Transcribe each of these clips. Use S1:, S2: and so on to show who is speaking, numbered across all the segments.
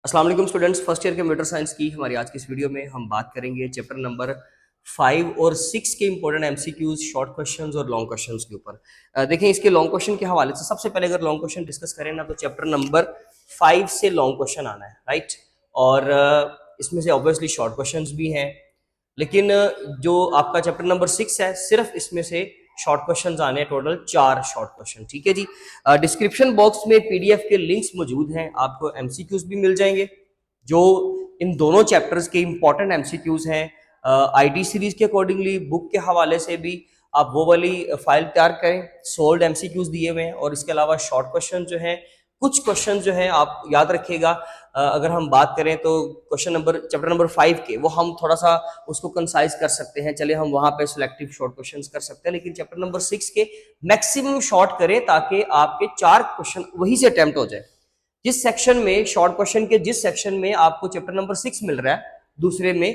S1: अस्सलाम वालेकुम students, first year computer science की हमारी आज की इस वीडियो में हम बात करेंगे चैप्टर नंबर 5 और 6 के इंपॉर्टेंट एमसीक्यूज, शॉर्ट क्वेश्चंस और लॉन्ग क्वेश्चंस के ऊपर। देखें, इसके लॉन्ग क्वेश्चन के हवाले से सबसे पहले अगर लॉन्ग क्वेश्चन डिस्कस करें ना, तो चैप्टर नंबर 5 से लॉन्ग क्वेश्चन आना है, राइट। और इसमें से ऑब्वियसली शॉर्ट क्वेश्चंस भी हैं, लेकिन जो आपका चैप्टर नंबर 6 है, सिर्फ इसमें से शॉर्ट क्वेश्चंस आने हैं, टोटल 4 शॉर्ट क्वेश्चन, ठीक है जी। डिस्क्रिप्शन बॉक्स में पीडीएफ के लिंक्स मौजूद हैं, आपको एमसीक्यूज भी मिल जाएंगे जो इन दोनों चैप्टर्स के इंपॉर्टेंट एमसीक्यूज हैं। आईटी सीरीज के अकॉर्डिंगली बुक के हवाले से भी आप वो वाली फाइल तैयार करें, सोल्ड एमसीक्यूज दिए हुए हैं। और इसके अलावा शॉर्ट क्वेश्चन जो हैं, कुछ क्वेश्चन जो हैं आप याद रखिएगा। अगर हम बात करें तो क्वेश्चन नंबर चैप्टर नंबर 5 के, वो हम थोड़ा सा उसको कंसाइज कर सकते हैं, चलिए हम वहां पे सिलेक्टिव शॉर्ट क्वेश्चंस कर सकते हैं, लेकिन चैप्टर नंबर 6 के मैक्सिमम शॉर्ट करें ताकि आपके 4 क्वेश्चन वहीं से अटेम्प्ट हो जाए। जिस सेक्शन में शॉर्ट क्वेश्चन के जिस सेक्शन में आपको चैप्टर नंबर 6 मिल रहा है दूसरे में,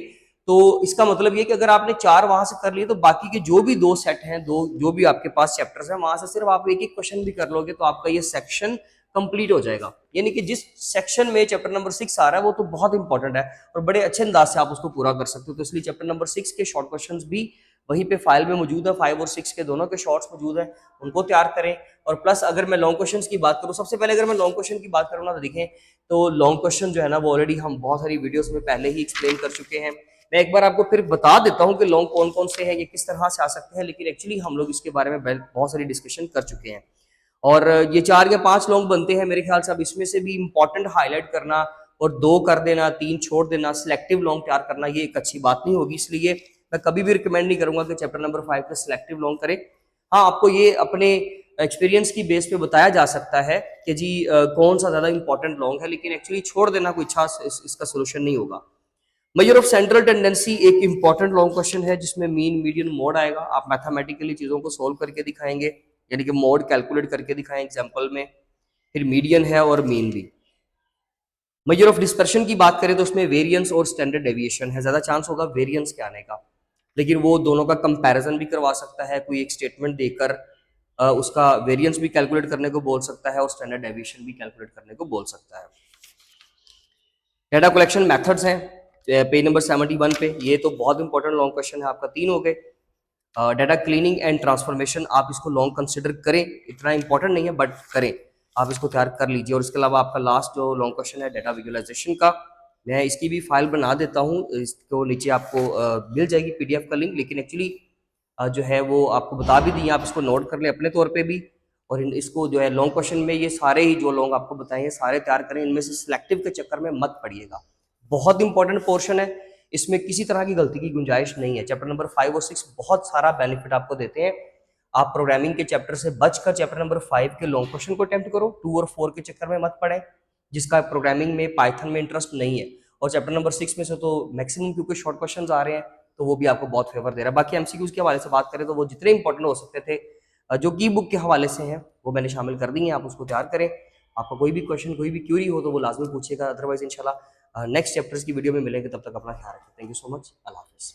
S1: तो इसका मतलब ये कि अगर आपने 4 वहां से कर लिए तो बाकी के जो भी 2 सेट हैं, दो जो भी आपके पास चैप्टर्स हैं, वहां से सिर्फ आप एक एक क्वेश्चन भी कर लोगे तो आपका ये सेक्शन कंप्लीट हो जाएगा। यानी कि जिस सेक्शन में चैप्टर नंबर 6 आ रहा है वो तो बहुत इंपॉर्टेंट है और बड़े अच्छे अंदाज से आप उसको पूरा कर सकते हो। तो इसलिए चैप्टर नंबर 6 के शॉर्ट क्वेश्चंस भी वहीं पे फाइल में मौजूद है, 5 और 6 के दोनों के शॉर्ट्स मौजूद हैं, उनको तैयार करें। और प्लस अगर मैं लॉन्ग क्वेश्चंस की बात करूं, सबसे पहले अगर मैं लॉन्ग क्वेश्चन की बात करूं ना, तो देखें, तो लॉन्ग क्वेश्चन जो है ना, वो ऑलरेडी हम बहुत सारी वीडियोस में पहले ही एक्सप्लेन कर चुके हैं। मैं एक बार आपको फिर बता देता हूं कि लॉन्ग कौन कौन से हैं, ये किस तरह से आ सकते हैं, लेकिन एक्चुअली हम लोग इसके बारे में बहुत सारी डिस्कशन कर चुके हैं। और ये 4 या 5 लॉन्ग बनते हैं मेरे ख्याल से। अब इसमें से भी इंपॉर्टेंट हाईलाइट करना और 2 कर देना, 3 छोड़ देना, सिलेक्टिव लॉन्ग तैयार करना, ये एक अच्छी बात नहीं होगी। इसलिए मैं कभी भी रिकमेंड नहीं करूंगा कि चैप्टर नंबर 5 का सिलेक्टिव लॉन्ग करें। हाँ, आपको ये अपने एक्सपीरियंस की बेस पे बताया जा सकता है कि जी कौन सा ज्यादा इंपॉर्टेंट लॉन्ग है, लेकिन एक्चुअली छोड़ देना कोई अच्छा इसका सोल्यूशन नहीं होगा। मेजर ऑफ सेंट्रल टेंडेंसी एक इंपॉर्टेंट लॉन्ग क्वेश्चन है जिसमें मीन, मीडियन, मोड आएगा। आप मैथमेटिकली चीजों को सोल्व करके दिखाएंगे, यानी कि मोड कैलकुलेट करके दिखाएं एग्जाम्पल में, फिर मीडियन है और मीन भी। मेजर ऑफ डिस्पर्शन की बात करें तो उसमें वेरिएंस और स्टैंडर्ड डेविएशन है, ज्यादा चांस होगा वेरिएंस के आने का, लेकिन वो दोनों का कंपैरिजन भी करवा सकता है, कोई एक स्टेटमेंट देकर उसका वेरिएंस भी कैलकुलेट करने को बोल सकता है और स्टैंडर्ड डेविएशन भी कैलकुलेट करने को बोल सकता है। डेटा कलेक्शन मेथड्स हैं पेज नंबर 71 पे, ये तो बहुत इंपॉर्टेंट लॉन्ग क्वेश्चन है आपका, 3 हो गए। डेटा क्लीनिंग एंड ट्रांसफॉर्मेशन, आप इसको लॉन्ग कंसिडर करें, इतना इंपॉर्टेंट नहीं है बट करें, आप इसको तैयार कर लीजिए। और इसके अलावा आपका लास्ट जो लॉन्ग क्वेश्चन है डेटा विजुअलाइजेशन का, मैं इसकी भी फाइल बना देता हूँ, इसको नीचे आपको मिल जाएगी पीडीएफ का लिंक, लेकिन एक्चुअली जो है वो आपको बता भी दी, आप इसको नोट कर लें अपने तौर पे भी। और इसको जो है लॉन्ग क्वेश्चन में ये सारे ही जो लॉन्ग आपको बताए हैं सारे तैयार करें, इनमें से सिलेक्टिव के चक्कर में मत पड़िएगा, बहुत इंपॉर्टेंट पोर्शन है, इसमें किसी तरह की गलती की गुंजाइश नहीं है। चैप्टर नंबर 5 और 6 बहुत सारा बेनिफिट आपको देते हैं। आप प्रोग्रामिंग के चैप्टर से बचकर चैप्टर नंबर 5 के लॉन्ग क्वेश्चन को अटेम्प्ट करो, 2 और 4 के चक्कर में मत पड़े जिसका प्रोग्रामिंग में पाइथन में इंटरेस्ट नहीं है। और चैप्टर नंबर 6 में से तो मैक्सिमम क्योंकि शॉर्ट क्वेश्चन आ रहे हैं तो वो भी आपको बहुत फेवर दे रहा है। बाकी एमसीक्यूज के हवाले से बात करें तो वो जितने इंपॉर्टेंट हो सकते थे जो की बुक के हवाले से हैं वो मैंने शामिल कर दी हैं, आप उसको तैयार करें। आपका कोई भी क्वेश्चन, कोई भी क्यूरी हो तो वो लाजमी पूछिएगा, अदरवाइज इंशाल्लाह नेक्स्ट चैप्टर्स की वीडियो में मिलेंगे। तब तक अपना ख्याल रखें। Thank you so much. अल्लाह हाफिज़।